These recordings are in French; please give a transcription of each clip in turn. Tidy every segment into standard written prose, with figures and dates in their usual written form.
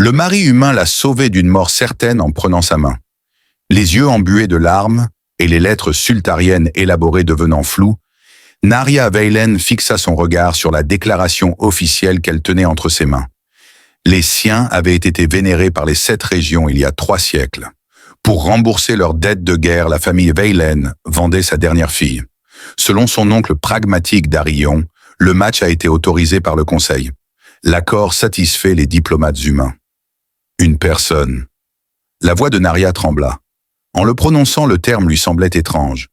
Le mari humain l'a sauvée d'une mort certaine en prenant sa main. Les yeux embués de larmes et les lettres sultariennes élaborées devenant floues, Narya Veilen fixa son regard sur la déclaration officielle qu'elle tenait entre ses mains. Les siens avaient été vénérés par les 7 régions il y a 3 siècles. Pour rembourser leurs dettes de guerre, la famille Veilen vendait sa dernière fille. Selon son oncle pragmatique d'Arion, le match a été autorisé par le Conseil. L'accord satisfait les diplomates humains. Une personne. La voix de Narya trembla. En le prononçant, le terme lui semblait étrange.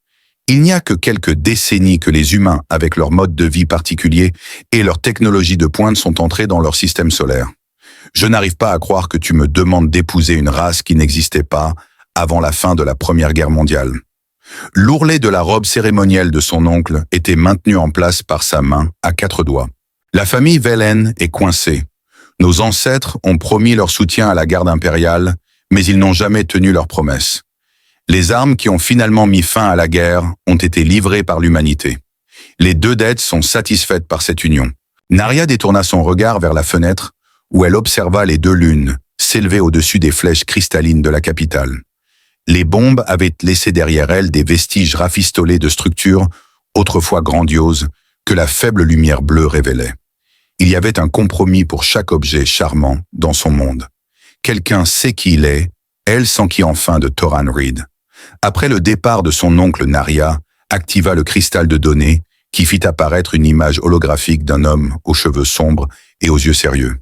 Il n'y a que quelques décennies que les humains, avec leur mode de vie particulier et leur technologie de pointe, sont entrés dans leur système solaire. Je n'arrive pas à croire que tu me demandes d'épouser une race qui n'existait pas avant la fin de la Première Guerre mondiale. L'ourlet de la robe cérémonielle de son oncle était maintenu en place par sa main à 4 doigts. La famille Veilen est coincée. Nos ancêtres ont promis leur soutien à la garde impériale, mais ils n'ont jamais tenu leurs promesses. Les armes qui ont finalement mis fin à la guerre ont été livrées par l'humanité. Les 2 dettes sont satisfaites par cette union. Narya détourna son regard vers la fenêtre où elle observa les 2 lunes s'élever au-dessus des flèches cristallines de la capitale. Les bombes avaient laissé derrière elles des vestiges rafistolés de structures autrefois grandioses que la faible lumière bleue révélait. Il y avait un compromis pour chaque objet charmant dans son monde. Quelqu'un sait qui il est, elle s'enquit enfin de Toran Reed. Après le départ de son oncle, Narya activa le cristal de données qui fit apparaître une image holographique d'un homme aux cheveux sombres et aux yeux sérieux.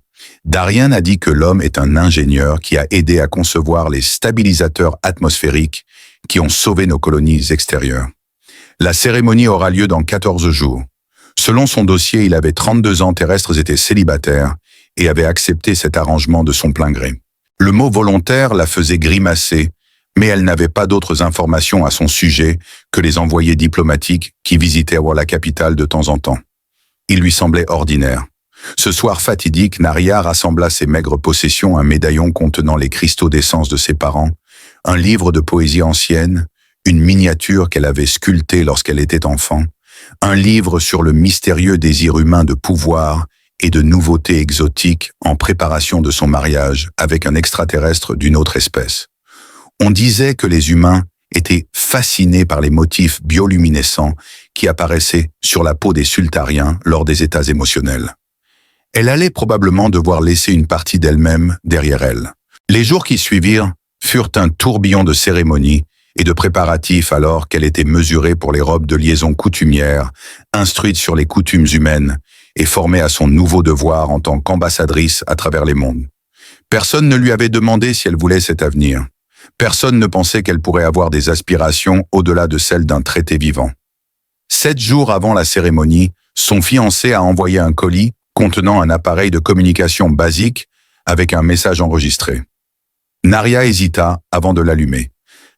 Darien a dit que l'homme est un ingénieur qui a aidé à concevoir les stabilisateurs atmosphériques qui ont sauvé nos colonies extérieures. La cérémonie aura lieu dans 14 jours. Selon son dossier, il avait 32 ans terrestres, était célibataire et avait accepté cet arrangement de son plein gré. Le mot volontaire la faisait grimacer, mais elle n'avait pas d'autres informations à son sujet que les envoyés diplomatiques qui visitaient la capitale de temps en temps. Il lui semblait ordinaire. Ce soir fatidique, Narya rassembla ses maigres possessions, un médaillon contenant les cristaux d'essence de ses parents, un livre de poésie ancienne, une miniature qu'elle avait sculptée lorsqu'elle était enfant, un livre sur le mystérieux désir humain de pouvoir et de nouveautés exotiques en préparation de son mariage avec un extraterrestre d'une autre espèce. On disait que les humains étaient fascinés par les motifs bioluminescents qui apparaissaient sur la peau des sultariens lors des états émotionnels. Elle allait probablement devoir laisser une partie d'elle-même derrière elle. Les jours qui suivirent furent un tourbillon de cérémonies et de préparatifs alors qu'elle était mesurée pour les robes de liaison coutumières, instruite sur les coutumes humaines et formée à son nouveau devoir en tant qu'ambassadrice à travers les mondes. Personne ne lui avait demandé si elle voulait cet avenir. Personne ne pensait qu'elle pourrait avoir des aspirations au-delà de celles d'un traité vivant. 7 jours avant la cérémonie, son fiancé a envoyé un colis contenant un appareil de communication basique avec un message enregistré. Narya hésita avant de l'allumer.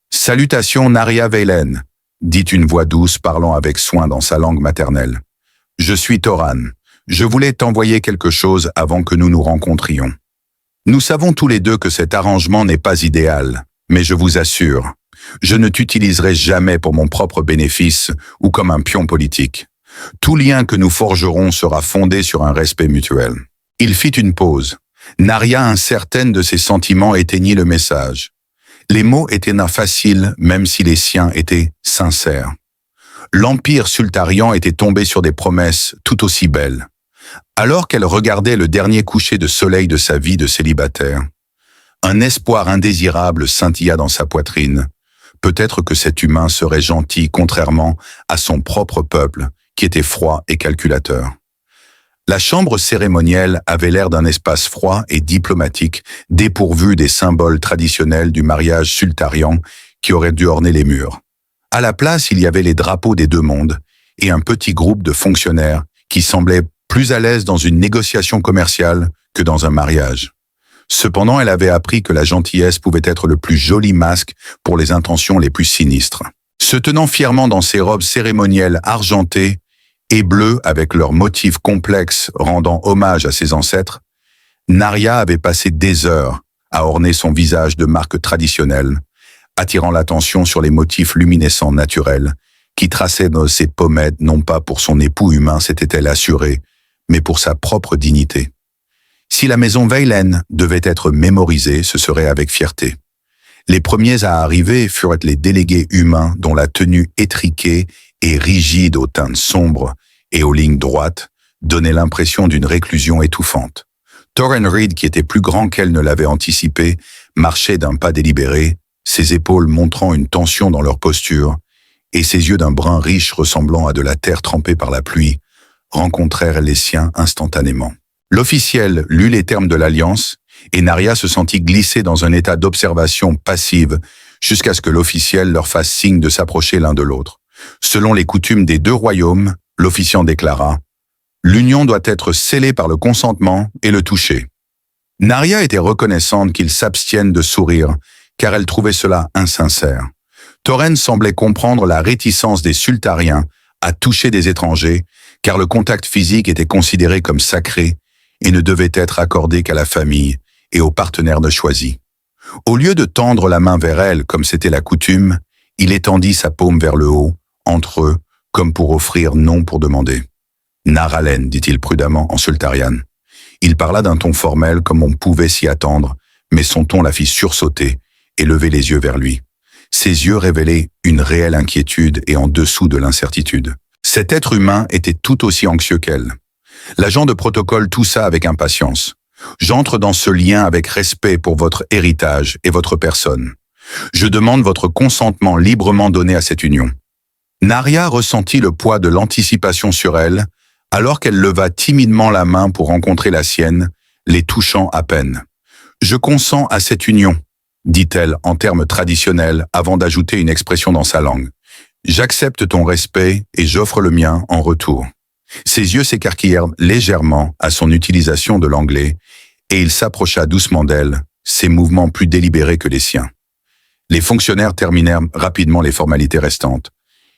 « Salutations Narya Veilen », dit une voix douce parlant avec soin dans sa langue maternelle. « Je suis Toran. Je voulais t'envoyer quelque chose avant que nous nous rencontrions. Nous savons tous les 2 que cet arrangement n'est pas idéal, mais je vous assure, je ne t'utiliserai jamais pour mon propre bénéfice ou comme un pion politique. Tout lien que nous forgerons sera fondé sur un respect mutuel. » Il fit une pause. Narya, incertaine de ses sentiments, éteignit le message. Les mots étaient faciles, même si les siens étaient sincères. L'empire sultarian était tombé sur des promesses tout aussi belles. Alors qu'elle regardait le dernier coucher de soleil de sa vie de célibataire, un espoir indésirable scintilla dans sa poitrine. Peut-être que cet humain serait gentil, contrairement à son propre peuple, qui était froid et calculateur. La chambre cérémonielle avait l'air d'un espace froid et diplomatique, dépourvu des symboles traditionnels du mariage sultarian qui auraient dû orner les murs. À la place, il y avait les drapeaux des 2 mondes et un petit groupe de fonctionnaires qui semblaient plus à l'aise dans une négociation commerciale que dans un mariage. Cependant, elle avait appris que la gentillesse pouvait être le plus joli masque pour les intentions les plus sinistres. Se tenant fièrement dans ses robes cérémonielles argentées et bleues avec leurs motifs complexes rendant hommage à ses ancêtres, Narya avait passé des heures à orner son visage de marque traditionnelle, attirant l'attention sur les motifs luminescents naturels qui traçaient dans ses pommettes non pas pour son époux humain, s'était-elle assurée, mais pour sa propre dignité. Si la maison Veilen devait être mémorisée, ce serait avec fierté. Les premiers à arriver furent les délégués humains dont la tenue étriquée et rigide aux teintes sombres et aux lignes droites donnait l'impression d'une réclusion étouffante. Torren Reed, qui était plus grand qu'elle ne l'avait anticipé, marchait d'un pas délibéré, ses épaules montrant une tension dans leur posture, et ses yeux d'un brun riche ressemblant à de la terre trempée par la pluie rencontrèrent les siens instantanément. L'officiel lut les termes de l'alliance, et Narya se sentit glisser dans un état d'observation passive jusqu'à ce que l'officiel leur fasse signe de s'approcher l'un de l'autre. Selon les coutumes des deux royaumes, l'officiant déclara « L'union doit être scellée par le consentement et le toucher ». Narya était reconnaissante qu'ils s'abstiennent de sourire, car elle trouvait cela insincère. Torren semblait comprendre la réticence des sultariens à toucher des étrangers, car le contact physique était considéré comme sacré et ne devait être accordé qu'à la famille et aux partenaires de choisis. Au lieu de tendre la main vers elle, comme c'était la coutume, il étendit sa paume vers le haut, entre eux, comme pour offrir non pour demander. « Naralen », dit-il prudemment en sultarian. Il parla d'un ton formel comme on pouvait s'y attendre, mais son ton la fit sursauter et lever les yeux vers lui. Ses yeux révélaient une réelle inquiétude et en dessous de l'incertitude. Cet être humain était tout aussi anxieux qu'elle. L'agent de protocole toussa avec impatience. « J'entre dans ce lien avec respect pour votre héritage et votre personne. Je demande votre consentement librement donné à cette union. » Narya ressentit le poids de l'anticipation sur elle, alors qu'elle leva timidement la main pour rencontrer la sienne, les touchant à peine. « Je consens à cette union, » dit-elle en termes traditionnels avant d'ajouter une expression dans sa langue. « J'accepte ton respect et j'offre le mien en retour. » Ses yeux s'écarquillèrent légèrement à son utilisation de l'anglais et il s'approcha doucement d'elle, ses mouvements plus délibérés que les siens. Les fonctionnaires terminèrent rapidement les formalités restantes.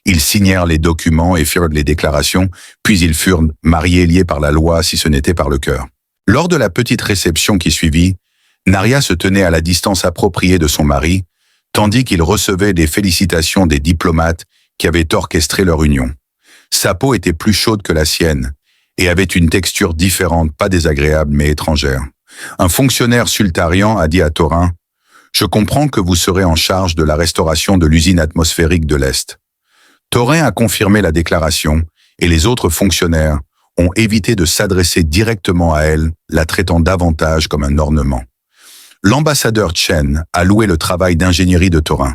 Ils signèrent les documents et firent les déclarations, puis ils furent mariés et liés par la loi si ce n'était par le cœur. Lors de la petite réception qui suivit, Narya se tenait à la distance appropriée de son mari, tandis qu'il recevait des félicitations des diplomates qui avaient orchestré leur union. Sa peau était plus chaude que la sienne et avait une texture différente, pas désagréable mais étrangère. Un fonctionnaire sultarian a dit à Torren « Je comprends que vous serez en charge de la restauration de l'usine atmosphérique de l'Est. » Torren a confirmé la déclaration et les autres fonctionnaires ont évité de s'adresser directement à elle, la traitant davantage comme un ornement. L'ambassadeur Chen a loué le travail d'ingénierie de Torren.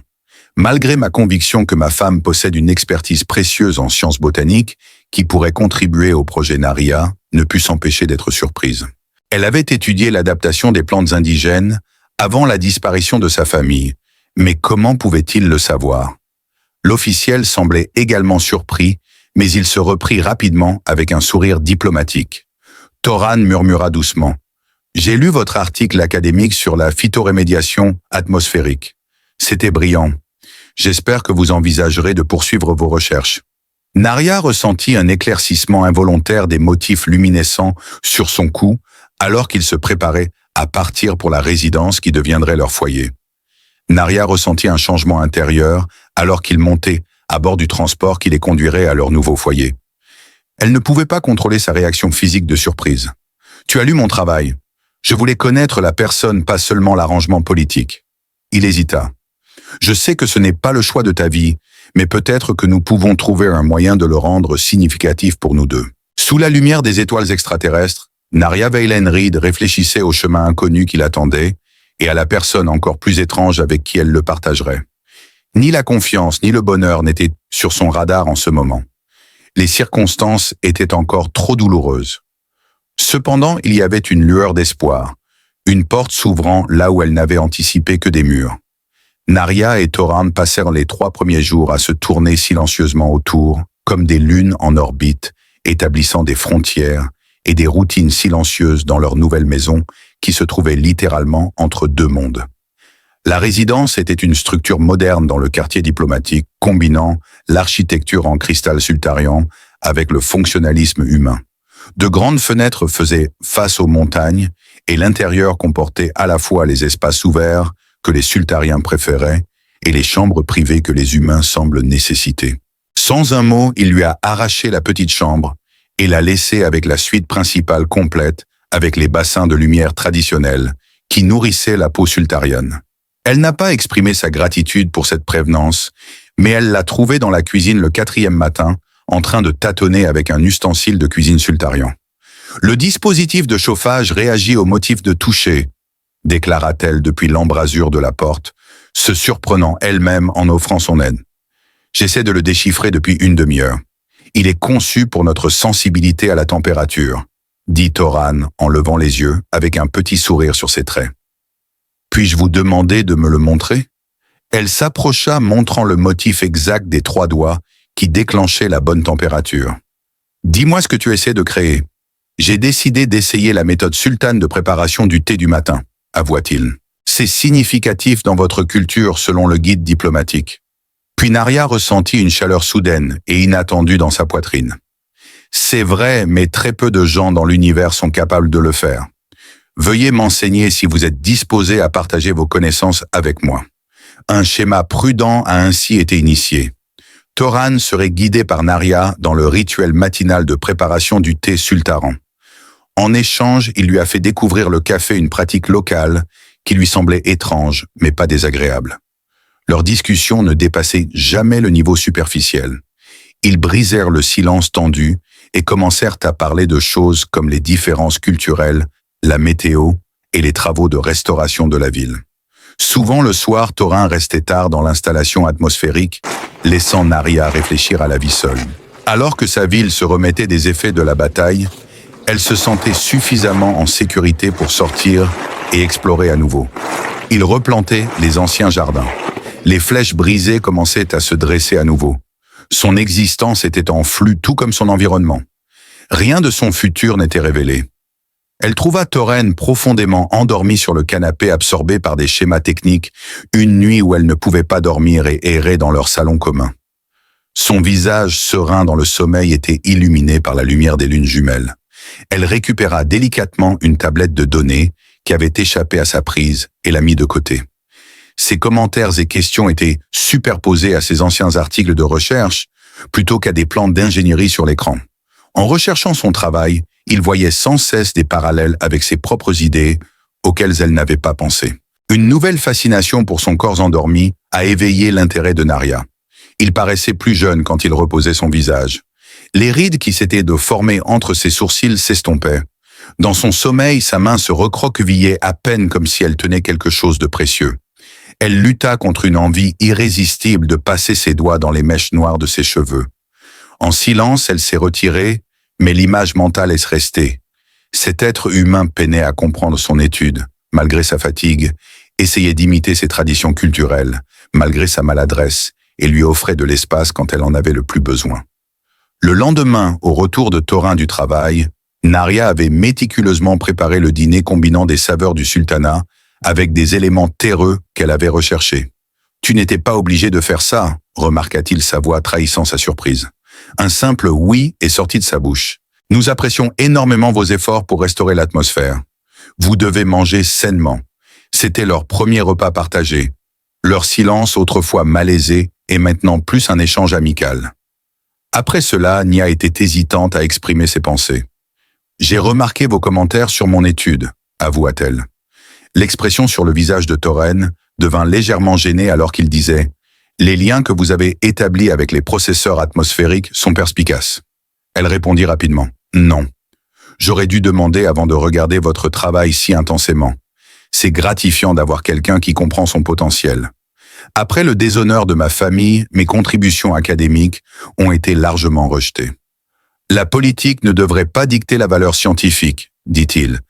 Malgré ma conviction que ma femme possède une expertise précieuse en sciences botaniques qui pourrait contribuer au projet Narya, ne put s'empêcher d'être surprise. Elle avait étudié l'adaptation des plantes indigènes avant la disparition de sa famille, mais comment pouvait-il le savoir? L'officiel semblait également surpris, mais il se reprit rapidement avec un sourire diplomatique. Torren murmura doucement. « J'ai lu votre article académique sur la phytorémédiation atmosphérique. C'était brillant. J'espère que vous envisagerez de poursuivre vos recherches. » Narya ressentit un éclaircissement involontaire des motifs luminescents sur son cou alors qu'il se préparait à partir pour la résidence qui deviendrait leur foyer. Narya ressentit un changement intérieur alors qu'ils montaient à bord du transport qui les conduirait à leur nouveau foyer. Elle ne pouvait pas contrôler sa réaction physique de surprise. « Tu as lu mon travail. Je voulais connaître la personne, pas seulement l'arrangement politique. » Il hésita. « Je sais que ce n'est pas le choix de ta vie, mais peut-être que nous pouvons trouver un moyen de le rendre significatif pour nous deux. » Sous la lumière des étoiles extraterrestres, Narya Veilen Reed réfléchissait au chemin inconnu qui l'attendait et à la personne encore plus étrange avec qui elle le partagerait. Ni la confiance ni le bonheur n'étaient sur son radar en ce moment. Les circonstances étaient encore trop douloureuses. Cependant, il y avait une lueur d'espoir, une porte s'ouvrant là où elle n'avait anticipé que des murs. Narya et Torren passèrent les 3 premiers jours à se tourner silencieusement autour, comme des lunes en orbite, établissant des frontières et des routines silencieuses dans leur nouvelle maison qui se trouvait littéralement entre 2 mondes. La résidence était une structure moderne dans le quartier diplomatique, combinant l'architecture en cristal sultarian avec le fonctionnalisme humain. De grandes fenêtres faisaient face aux montagnes et l'intérieur comportait à la fois les espaces ouverts que les sultariens préféraient et les chambres privées que les humains semblent nécessiter. Sans un mot, il lui a arraché la petite chambre et l'a laissée avec la suite principale complète avec les bassins de lumière traditionnels qui nourrissaient la peau sultarienne. Elle n'a pas exprimé sa gratitude pour cette prévenance, mais elle l'a trouvée dans la cuisine le 4e matin, en train de tâtonner avec un ustensile de cuisine sultarian. Le dispositif de chauffage réagit au motif de toucher, déclara-t-elle depuis l'embrasure de la porte, se surprenant elle-même en offrant son aide. J'essaie de le déchiffrer depuis une demi-heure. Il est conçu pour notre sensibilité à la température, dit Toran en levant les yeux avec un petit sourire sur ses traits. Puis-je vous demander de me le montrer? Elle s'approcha montrant le motif exact des 3 doigts qui déclenchait la bonne température. Dis-moi ce que tu essaies de créer. J'ai décidé d'essayer la méthode sultane de préparation du thé du matin, avoua-t-il. C'est significatif dans votre culture selon le guide diplomatique. Puis Naria ressentit une chaleur soudaine et inattendue dans sa poitrine. C'est vrai, mais très peu de gens dans l'univers sont capables de le faire. Veuillez m'enseigner si vous êtes disposé à partager vos connaissances avec moi. Un schéma prudent a ainsi été initié. Toran serait guidé par Naria dans le rituel matinal de préparation du thé sultaran. En échange, il lui a fait découvrir le café, une pratique locale qui lui semblait étrange, mais pas désagréable. Leurs discussions ne dépassaient jamais le niveau superficiel. Ils brisèrent le silence tendu et commencèrent à parler de choses comme les différences culturelles, la météo et les travaux de restauration de la ville. Souvent le soir, Toran restait tard dans l'installation atmosphérique, laissant Naria réfléchir à la vie seule. Alors que sa ville se remettait des effets de la bataille, elle se sentait suffisamment en sécurité pour sortir et explorer à nouveau. Il replantait les anciens jardins. Les flèches brisées commençaient à se dresser à nouveau. Son existence était en flux tout comme son environnement. Rien de son futur n'était révélé. Elle trouva Toran profondément endormie sur le canapé, absorbée par des schémas techniques, une nuit où elle ne pouvait pas dormir et errait dans leur salon commun. Son visage serein dans le sommeil était illuminé par la lumière des lunes jumelles. Elle récupéra délicatement une tablette de données qui avait échappé à sa prise et la mit de côté. Ses commentaires et questions étaient superposés à ses anciens articles de recherche plutôt qu'à des plans d'ingénierie sur l'écran. En recherchant son travail, il voyait sans cesse des parallèles avec ses propres idées auxquelles elle n'avait pas pensé. Une nouvelle fascination pour son corps endormi a éveillé l'intérêt de Naria. Il paraissait plus jeune quand il reposait son visage. Les rides qui s'étaient formées entre ses sourcils s'estompaient. Dans son sommeil, sa main se recroquevillait à peine comme si elle tenait quelque chose de précieux. Elle lutta contre une envie irrésistible de passer ses doigts dans les mèches noires de ses cheveux. En silence, elle s'est retirée, mais l'image mentale est restée. Cet être humain peinait à comprendre son étude, malgré sa fatigue, essayait d'imiter ses traditions culturelles, malgré sa maladresse, et lui offrait de l'espace quand elle en avait le plus besoin. Le lendemain, au retour de Toran du travail, Naria avait méticuleusement préparé le dîner combinant des saveurs du sultanat avec des éléments terreux qu'elle avait recherchés. « Tu n'étais pas obligé de faire ça », remarqua-t-il, sa voix trahissant sa surprise. Un simple « oui » est sorti de sa bouche. « Nous apprécions énormément vos efforts pour restaurer l'atmosphère. Vous devez manger sainement. » C'était leur premier repas partagé. Leur silence, autrefois malaisé, est maintenant plus un échange amical. Après cela, Nia était hésitante à exprimer ses pensées. « J'ai remarqué vos commentaires sur mon étude », avoua-t-elle. L'expression sur le visage de Toran devint légèrement gênée alors qu'il disait « Les liens que vous avez établis avec les processeurs atmosphériques sont perspicaces. » Elle répondit rapidement « Non. J'aurais dû demander avant de regarder votre travail si intensément. C'est gratifiant d'avoir quelqu'un qui comprend son potentiel. Après le déshonneur de ma famille, mes contributions académiques ont été largement rejetées. La politique ne devrait pas dicter la valeur scientifique, dit-il.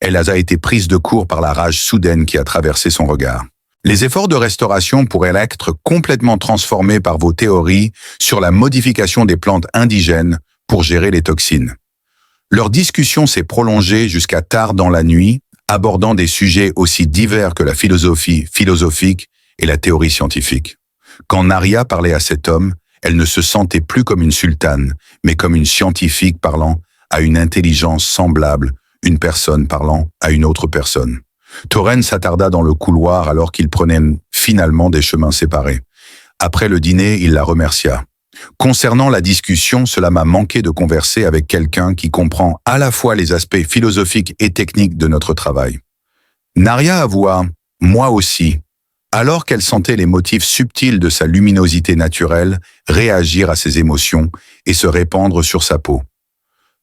Elle a été prise de court par la rage soudaine qui a traversé son regard. Les efforts de restauration pourraient être complètement transformés par vos théories sur la modification des plantes indigènes pour gérer les toxines. Leur discussion s'est prolongée jusqu'à tard dans la nuit, abordant des sujets aussi divers que la philosophie philosophique et la théorie scientifique. Quand Naria parlait à cet homme, elle ne se sentait plus comme une sultane, mais comme une scientifique parlant à une intelligence semblable, une personne parlant à une autre personne. Toran s'attarda dans le couloir alors qu'ils prenaient finalement des chemins séparés. Après le dîner, il la remercia. Concernant la discussion, cela m'a manqué de converser avec quelqu'un qui comprend à la fois les aspects philosophiques et techniques de notre travail. Naria avoua, moi aussi, alors qu'elle sentait les motifs subtils de sa luminosité naturelle réagir à ses émotions et se répandre sur sa peau.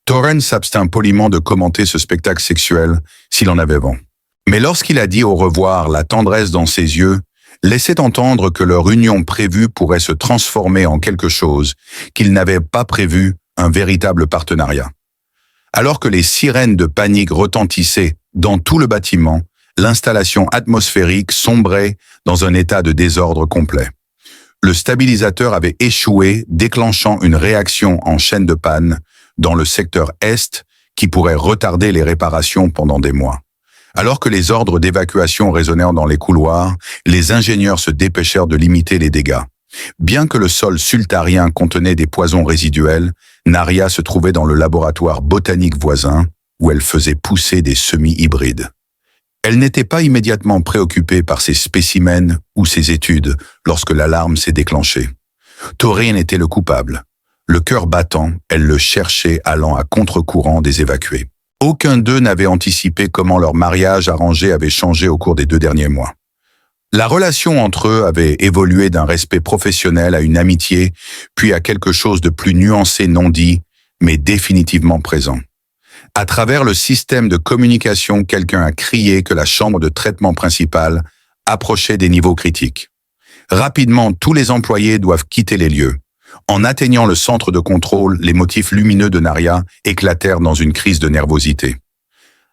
Torren s'abstint poliment de commenter ce spectacle sexuel s'il en avait vent. Mais lorsqu'il a dit au revoir, la tendresse dans ses yeux laissait entendre que leur union prévue pourrait se transformer en quelque chose qu'il n'avait pas prévu, un véritable partenariat. Alors que les sirènes de panique retentissaient dans tout le bâtiment, l'installation atmosphérique sombrait dans un état de désordre complet. Le stabilisateur avait échoué, déclenchant une réaction en chaîne de panne dans le secteur Est qui pourrait retarder les réparations pendant des mois. Alors que les ordres d'évacuation résonnèrent dans les couloirs, les ingénieurs se dépêchèrent de limiter les dégâts. Bien que le sol sultarien contenait des poisons résiduels, Naria se trouvait dans le laboratoire botanique voisin où elle faisait pousser des semis hybrides. Elle n'était pas immédiatement préoccupée par ses spécimens ou ses études lorsque l'alarme s'est déclenchée. Torren était le coupable. Le cœur battant, elle le cherchait allant à contre-courant des évacués. Aucun d'eux n'avait anticipé comment leur mariage arrangé avait changé au cours des 2 derniers mois. La relation entre eux avait évolué d'un respect professionnel à une amitié, puis à quelque chose de plus nuancé non dit, mais définitivement présent. À travers le système de communication, quelqu'un a crié que la chambre de traitement principale approchait des niveaux critiques. Rapidement, tous les employés doivent quitter les lieux. En atteignant le centre de contrôle, les motifs lumineux de Naria éclatèrent dans une crise de nervosité.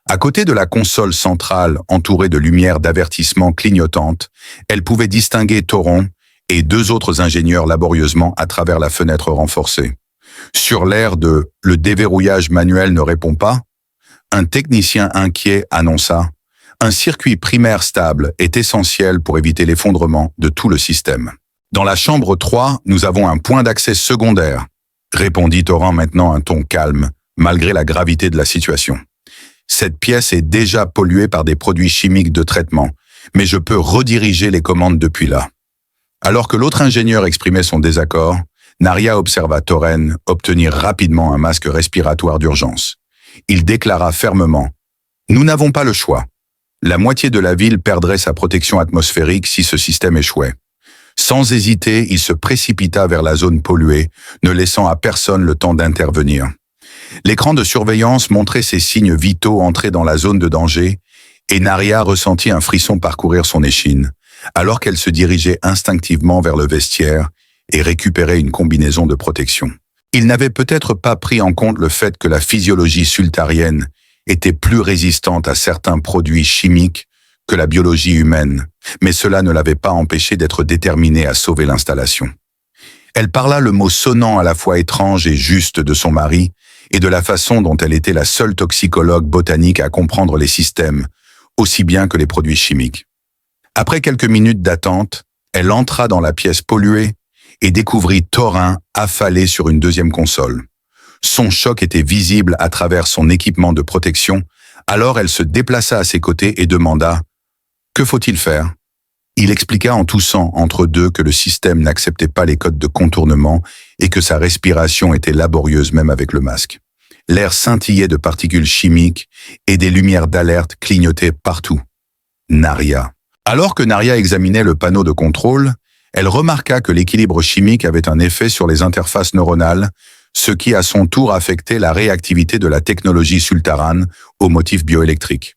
À côté de la console centrale entourée de lumières d'avertissement clignotantes, elle pouvait distinguer Torren et 2 autres ingénieurs laborieusement à travers la fenêtre renforcée. Sur l'air de « le déverrouillage manuel ne répond pas », un technicien inquiet annonça « Un circuit primaire stable est essentiel pour éviter l'effondrement de tout le système. » Dans la chambre 3, nous avons un point d'accès secondaire, répondit Torren maintenant un ton calme, malgré la gravité de la situation. Cette pièce est déjà polluée par des produits chimiques de traitement, mais je peux rediriger les commandes depuis là. Alors que l'autre ingénieur exprimait son désaccord, Naria observa Torren obtenir rapidement un masque respiratoire d'urgence. Il déclara fermement « Nous n'avons pas le choix. La moitié de la ville perdrait sa protection atmosphérique si ce système échouait. » Sans hésiter, il se précipita vers la zone polluée, ne laissant à personne le temps d'intervenir. L'écran de surveillance montrait ces signes vitaux entrer dans la zone de danger, et Naria ressentit un frisson parcourir son échine, alors qu'elle se dirigeait instinctivement vers le vestiaire et récupérait une combinaison de protection. Il n'avait peut-être pas pris en compte le fait que la physiologie sultarienne était plus résistante à certains produits chimiques que la biologie humaine, mais cela ne l'avait pas empêché d'être déterminée à sauver l'installation. Elle parla le mot sonnant à la fois étrange et juste de son mari et de la façon dont elle était la seule toxicologue botanique à comprendre les systèmes, aussi bien que les produits chimiques. Après quelques minutes d'attente, elle entra dans la pièce polluée et découvrit Torren affalé sur une 2e console. Son choc était visible à travers son équipement de protection, alors elle se déplaça à ses côtés et demanda « Que faut-il faire ?» Il expliqua en toussant entre deux que le système n'acceptait pas les codes de contournement et que sa respiration était laborieuse même avec le masque. L'air scintillait de particules chimiques et des lumières d'alerte clignotaient partout. Naria. Alors que Naria examinait le panneau de contrôle, elle remarqua que l'équilibre chimique avait un effet sur les interfaces neuronales, ce qui à son tour affectait la réactivité de la technologie sultarane aux motifs bioélectriques.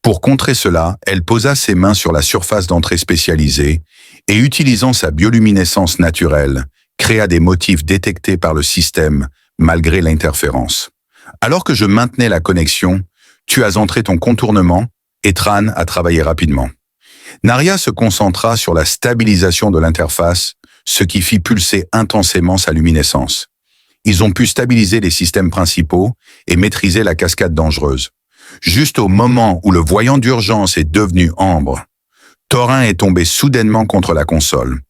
Pour contrer cela, elle posa ses mains sur la surface d'entrée spécialisée et, utilisant sa bioluminescence naturelle, créa des motifs détectés par le système malgré l'interférence. Alors que je maintenais la connexion, tu as entré ton contournement et Tran a travaillé rapidement. Naria se concentra sur la stabilisation de l'interface, ce qui fit pulser intensément sa luminescence. Ils ont pu stabiliser les systèmes principaux et maîtriser la cascade dangereuse. Juste au moment où le voyant d'urgence est devenu ambre, Torren est tombé soudainement contre la console.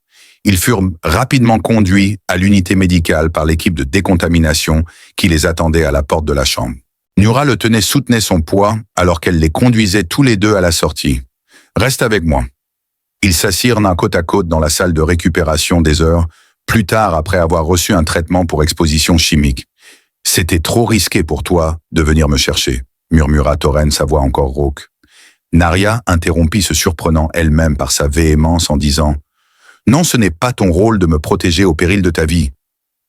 Ils furent rapidement conduits à l'unité médicale par l'équipe de décontamination qui les attendait à la porte de la chambre. Nura le soutenait son poids alors qu'elle les conduisait tous les deux à la sortie. « Reste avec moi. » Ils s'assirent l'un côte à côte dans la salle de récupération des heures plus tard après avoir reçu un traitement pour exposition chimique. C'était trop risqué pour toi de venir me chercher, murmura Toren, sa voix encore rauque. Narya interrompit se surprenant elle-même par sa véhémence en disant « Non, ce n'est pas ton rôle de me protéger au péril de ta vie. »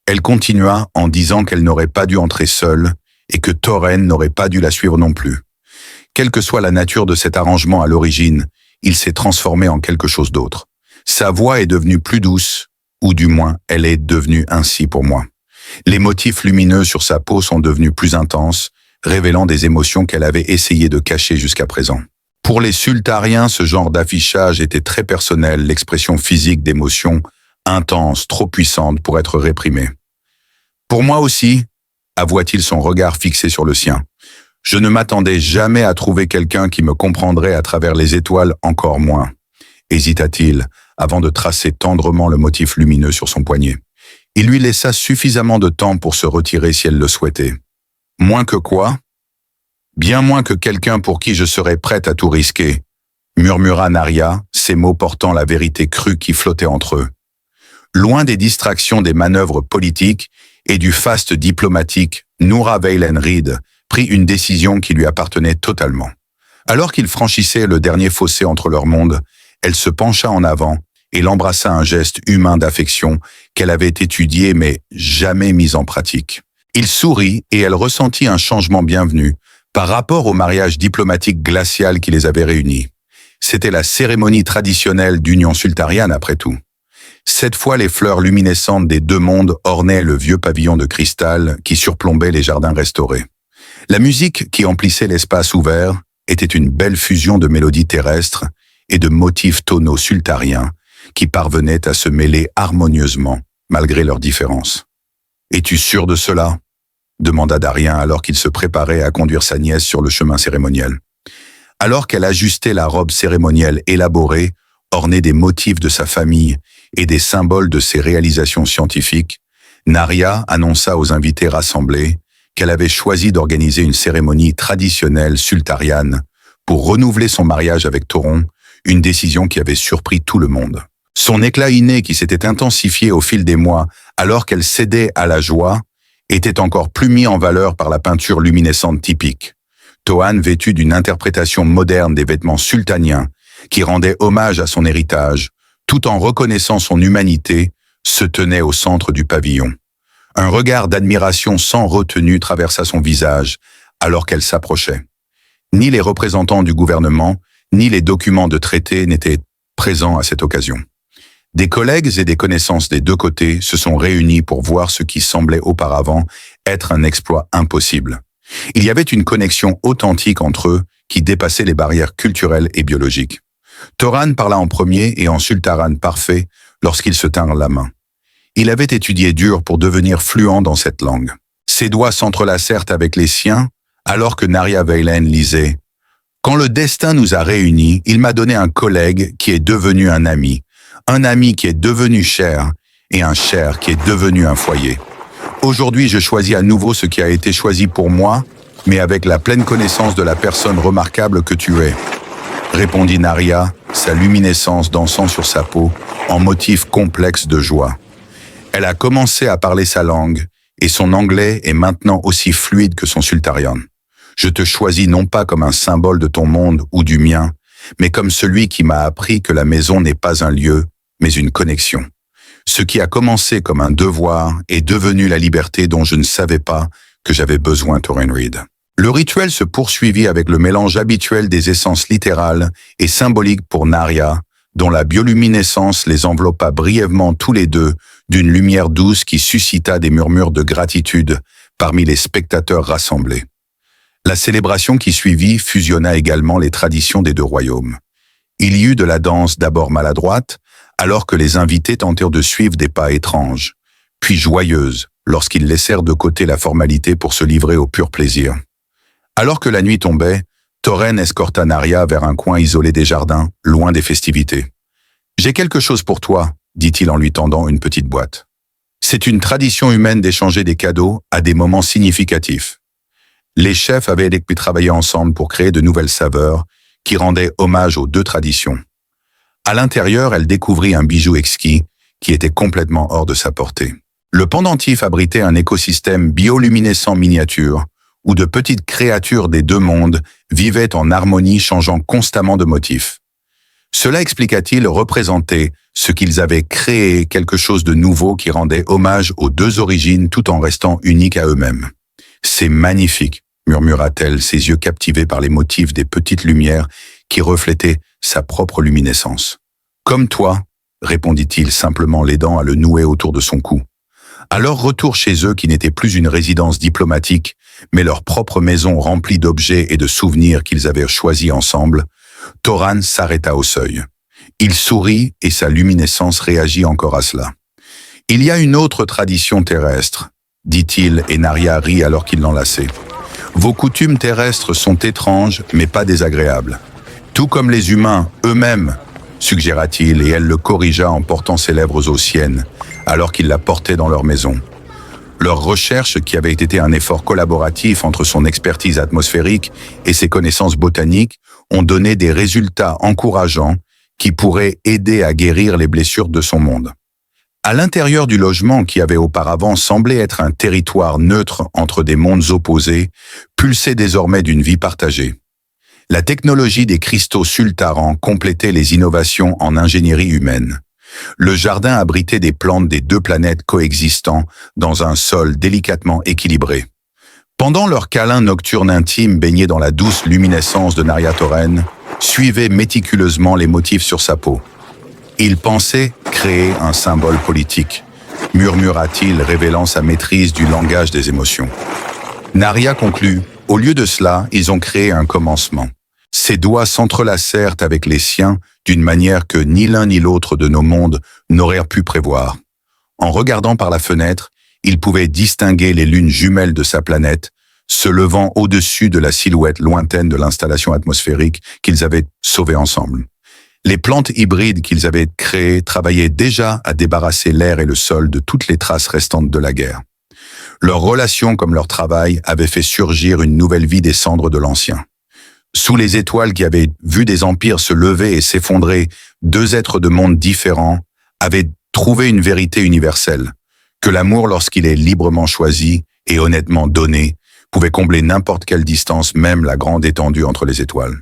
Elle continua en disant qu'elle n'aurait pas dû entrer seule et que Toren n'aurait pas dû la suivre non plus. Quelle que soit la nature de cet arrangement à l'origine, il s'est transformé en quelque chose d'autre. Sa voix est devenue plus douce, ou du moins, elle est devenue ainsi pour moi. Les motifs lumineux sur sa peau sont devenus plus intenses, révélant des émotions qu'elle avait essayé de cacher jusqu'à présent. Pour les sultariens, ce genre d'affichage était très personnel, l'expression physique d'émotions intenses, trop puissantes pour être réprimées. Pour moi aussi, avoua-t-il son regard fixé sur le sien. Je ne m'attendais jamais à trouver quelqu'un qui me comprendrait à travers les étoiles, encore moins. Hésita-t-il, avant de tracer tendrement le motif lumineux sur son poignet. Il lui laissa suffisamment de temps pour se retirer si elle le souhaitait. Moins que quoi ? Bien moins que quelqu'un pour qui je serais prête à tout risquer, murmura Narya, ses mots portant la vérité crue qui flottait entre eux. Loin des distractions des manœuvres politiques et du faste diplomatique, Noura Veilen Reed prit une décision qui lui appartenait totalement. Alors qu'il franchissait le dernier fossé entre leurs mondes, elle se pencha en avant et l'embrassa, un geste humain d'affection qu'elle avait étudié mais jamais mis en pratique. Il sourit et elle ressentit un changement bienvenu par rapport au mariage diplomatique glacial qui les avait réunis. C'était la cérémonie traditionnelle d'union sultarienne après tout. Cette fois, les fleurs luminescentes des deux mondes ornaient le vieux pavillon de cristal qui surplombait les jardins restaurés. La musique qui emplissait l'espace ouvert était une belle fusion de mélodies terrestres et de motifs tonaux sultariens qui parvenaient à se mêler harmonieusement malgré leurs différences. « Es-tu sûr de cela ?» demanda Darien alors qu'il se préparait à conduire sa nièce sur le chemin cérémoniel. Alors qu'elle ajustait la robe cérémonielle élaborée, ornée des motifs de sa famille et des symboles de ses réalisations scientifiques, Narya annonça aux invités rassemblés qu'elle avait choisi d'organiser une cérémonie traditionnelle sultariane pour renouveler son mariage avec Toron, une décision qui avait surpris tout le monde. Son éclat inné qui s'était intensifié au fil des mois alors qu'elle cédait à la joie était encore plus mis en valeur par la peinture luminescente typique. Tohan, vêtu d'une interprétation moderne des vêtements sultaniens qui rendait hommage à son héritage, tout en reconnaissant son humanité, se tenait au centre du pavillon. Un regard d'admiration sans retenue traversa son visage alors qu'elle s'approchait. Ni les représentants du gouvernement, ni les documents de traité n'étaient présents à cette occasion. Des collègues et des connaissances des deux côtés se sont réunis pour voir ce qui semblait auparavant être un exploit impossible. Il y avait une connexion authentique entre eux qui dépassait les barrières culturelles et biologiques. Toran parla en premier et en sultaran parfait lorsqu'ils se tinrent la main. Il avait étudié dur pour devenir fluent dans cette langue. Ses doigts s'entrelacèrent avec les siens alors que Narya Veilen lisait « Quand le destin nous a réunis, il m'a donné un collègue qui est devenu un ami qui est devenu cher et un cher qui est devenu un foyer. Aujourd'hui, je choisis à nouveau ce qui a été choisi pour moi, mais avec la pleine connaissance de la personne remarquable que tu es. » répondit Narya, sa luminescence dansant sur sa peau en motif complexe de joie. Elle a commencé à parler sa langue, et son anglais est maintenant aussi fluide que son sultarian. Je te choisis non pas comme un symbole de ton monde ou du mien, mais comme celui qui m'a appris que la maison n'est pas un lieu, mais une connexion. Ce qui a commencé comme un devoir est devenu la liberté dont je ne savais pas que j'avais besoin, Toren Reed. Le rituel se poursuivit avec le mélange habituel des essences littérales et symboliques pour Narya, dont la bioluminescence les enveloppa brièvement tous les deux d'une lumière douce qui suscita des murmures de gratitude parmi les spectateurs rassemblés. La célébration qui suivit fusionna également les traditions des deux royaumes. Il y eut de la danse d'abord maladroite, alors que les invités tentèrent de suivre des pas étranges, puis joyeuse lorsqu'ils laissèrent de côté la formalité pour se livrer au pur plaisir. Alors que la nuit tombait, Toren escorta Narya vers un coin isolé des jardins, loin des festivités. « J'ai quelque chose pour toi », dit-il en lui tendant une petite boîte. C'est une tradition humaine d'échanger des cadeaux à des moments significatifs. Les chefs avaient pu travailler ensemble pour créer de nouvelles saveurs qui rendaient hommage aux deux traditions. À l'intérieur, elle découvrit un bijou exquis qui était complètement hors de sa portée. Le pendentif abritait un écosystème bioluminescent miniature, où de petites créatures des deux mondes vivaient en harmonie changeant constamment de motif. Cela expliqua-t-il représentait ce qu'ils avaient créé, quelque chose de nouveau qui rendait hommage aux deux origines tout en restant uniques à eux-mêmes. « C'est magnifique », murmura-t-elle, ses yeux captivés par les motifs des petites lumières qui reflétaient sa propre luminescence. « Comme toi », répondit-il simplement l'aidant à le nouer autour de son cou. À leur retour chez eux qui n'était plus une résidence diplomatique, mais leur propre maison remplie d'objets et de souvenirs qu'ils avaient choisis ensemble, Toran s'arrêta au seuil. Il sourit et sa luminescence réagit encore à cela. « Il y a une autre tradition terrestre, dit-il et Narya rit alors qu'il l'enlaçait. Vos coutumes terrestres sont étranges mais pas désagréables. Tout comme les humains eux-mêmes, suggéra-t-il et elle le corrigea en portant ses lèvres aux siennes, alors qu'ils la portaient dans leur maison. Leur recherche, qui avait été un effort collaboratif entre son expertise atmosphérique et ses connaissances botaniques, ont donné des résultats encourageants qui pourraient aider à guérir les blessures de son monde. À l'intérieur du logement qui avait auparavant semblé être un territoire neutre entre des mondes opposés, pulsait désormais d'une vie partagée. La technologie des cristaux sultarans complétait les innovations en ingénierie humaine. Le jardin abritait des plantes des deux planètes coexistant dans un sol délicatement équilibré. Pendant leur câlin nocturne intime baigné dans la douce luminescence de Narya Toren, suivait méticuleusement les motifs sur sa peau. Il pensait créer un symbole politique, murmura-t-il, révélant sa maîtrise du langage des émotions. Narya conclut, au lieu de cela, ils ont créé un commencement. Ses doigts s'entrelacèrent avec les siens d'une manière que ni l'un ni l'autre de nos mondes n'auraient pu prévoir. En regardant par la fenêtre, il pouvait distinguer les lunes jumelles de sa planète, se levant au-dessus de la silhouette lointaine de l'installation atmosphérique qu'ils avaient sauvée ensemble. Les plantes hybrides qu'ils avaient créées travaillaient déjà à débarrasser l'air et le sol de toutes les traces restantes de la guerre. Leur relation comme leur travail avait fait surgir une nouvelle vie des cendres de l'ancien. Sous les étoiles qui avaient vu des empires se lever et s'effondrer, deux êtres de mondes différents avaient trouvé une vérité universelle, que l'amour, lorsqu'il est librement choisi et honnêtement donné, pouvait combler n'importe quelle distance, même la grande étendue entre les étoiles.